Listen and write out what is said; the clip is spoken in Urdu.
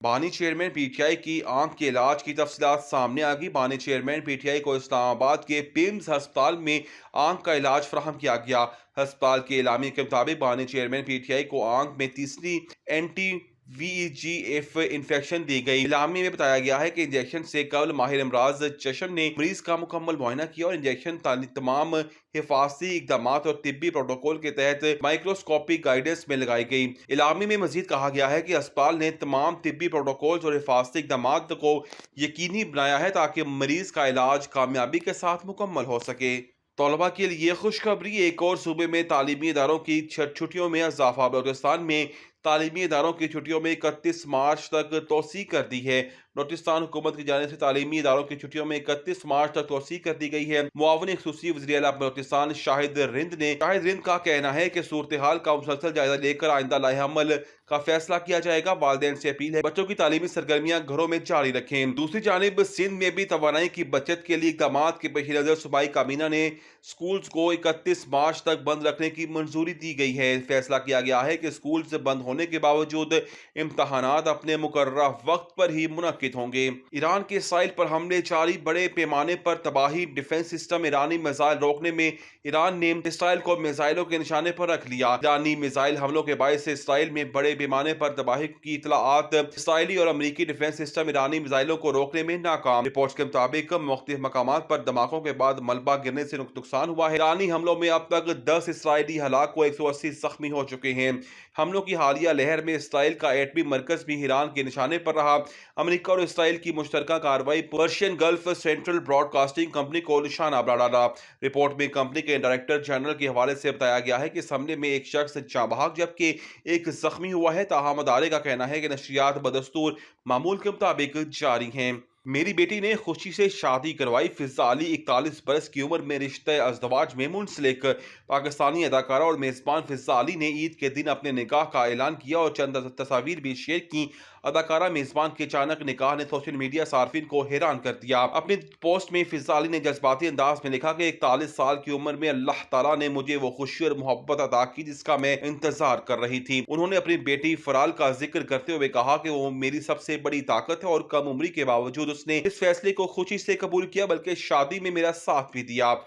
بانی چیئرمین پی ٹی آئی کی آنکھ کے علاج کی تفصیلات سامنے آ گئی۔ بانی چیئرمین پی ٹی آئی کو اسلام آباد کے پیمز ہسپتال میں آنکھ کا علاج فراہم کیا گیا۔ ہسپتال کے اعلامیے کے مطابق بانی چیئرمین پی ٹی آئی کو آنکھ میں تیسری اینٹی VEGF انفیکشن دی گئی۔ اعلامیے میں بتایا گیا ہے کہ انجیکشن سے قبل ماہر امراض چشم نے مریض کا مکمل معائنہ کیا اور انجیکشن تمام حفاظتی اقدامات اور طبی پروٹوکول کے تحت مائکروسکوپک گائیڈنس میں لگائی گئی۔ اعلامیے میں مزید کہا گیا ہے کہ اسپتال نے تمام طبی پروٹوکولز اور حفاظتی اقدامات کو یقینی بنایا ہے تاکہ مریض کا علاج کامیابی کے ساتھ مکمل ہو سکے۔ طلباء کے لیے خوشخبری، ایک اور صوبے میں تعلیمی اداروں کی چھٹیوں میں اضافہ۔ بلوچستان میں تعلیمی اداروں کی چھٹیوں میں 31 مارچ تک توسیع کر دی ہے۔ بلوچستان حکومت کی جانب سے تعلیمی اداروں کی چھٹیوں میں 31 مارچ تک توسیع کر دی گئی ہے۔ معاون خصوصی وزیر اعلیٰ بلوچستان شاہد رند کا کہنا ہے کہ صورتحال کا مسلسل جائزہ لے کر آئندہ لائحہ عمل کا فیصلہ کیا جائے گا۔ والدین سے اپیل ہے بچوں کی تعلیمی سرگرمیاں گھروں میں جاری رکھیں۔ دوسری جانب سندھ میں بھی توانائی کی بچت کے لیے اقدامات کے پیش نظر صوبائی کابینہ نے اسکولز کو 31 مارچ تک بند رکھنے کی منظوری دی گئی ہے۔ فیصلہ کیا گیا ہے کہ اسکولز بند ہونے کے باوجود امتحانات اپنے مقررہ وقت پر ہی منعقد ہوں گے۔ ایران کے اسرائیل پر حملے جاری، بڑے پیمانے پر تباہی، ڈیفنس سسٹم ایرانی میزائل روکنے میں ایران نے اسرائیل کو میزائلوں کے نشانے پر رکھ لیا۔ ایرانی میزائل حملوں کے باعث اسرائیل میں بڑے پیمانے پر تباہی کی اطلاعات۔ اسرائیلی اور امریکی ڈیفنس سسٹم ایرانی میزائلوں کو روکنے میں ناکام۔ رپورٹس کے مطابق مختلف مقامات پر دھماکوں کے بعد ملبہ گرنے سے نقصان ہوا ہے۔ ایرانی حملوں میں اب تک 10 اسرائیلی ہلاک و 180 زخمی ہو چکے ہیں۔ حملوں کی حالیہ لہر میں اسرائیل کا ایٹمی مرکز بھی ایران کے نشانے پر رہا۔ امریکہ اور اسرائیل کی مشترکہ کارروائی Persian Gulf Central Broadcasting Company کو نشانہ بنا ڈالا۔ رپورٹ میں کمپنی کے ڈائریکٹر جنرل کے حوالے سے بتایا گیا ہے کہ اس حملے میں ایک شخص جاں بحق جبکہ ایک زخمی ہوا ہے۔ تاہم ادارے کا کہنا ہے کہ نشریات بدستور معمول کے مطابق جاری ہیں۔ میری بیٹی نے خوشی سے شادی کروائی، فضہ علی 41 برس کی عمر میں رشتہ ازدواج میں منسلک۔ پاکستانی اداکارہ اور میزبان فضہ علی نے عید کے دن اپنے نکاح کا اعلان کیا اور چند تصاویر بھی شیئر کی۔ اداکارہ میزبان کے اچانک نکاح نے سوشل میڈیا صارفین کو حیران کر دیا۔ اپنی پوسٹ میں فضہ علی نے جذباتی انداز میں لکھا کہ 41 سال کی عمر میں اللہ تعالیٰ نے مجھے وہ خوشی اور محبت عطا کی جس کا میں انتظار کر رہی تھی۔ انہوں نے اپنی بیٹی فرال کا ذکر کرتے ہوئے کہا کہ وہ میری سب سے بڑی طاقت ہے اور کم عمری کے باوجود اس نے اس فیصلے کو خوشی سے قبول کیا بلکہ شادی میں میرا ساتھ بھی دیا۔